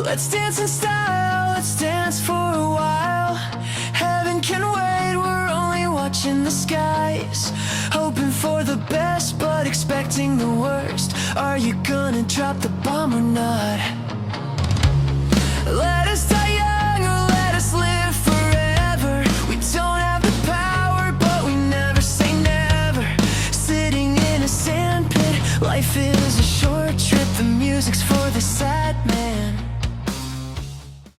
Let's dance in style, let's dance for a while. Heaven can wait, we're only watching the skies. Hoping for the best, but expecting the worst. Are you gonna drop the bomb or not? Let us die young or let us live forever. We don't have the power, but we never say never. Sitting in a sandpit, life is a short trip. The music's for the sad.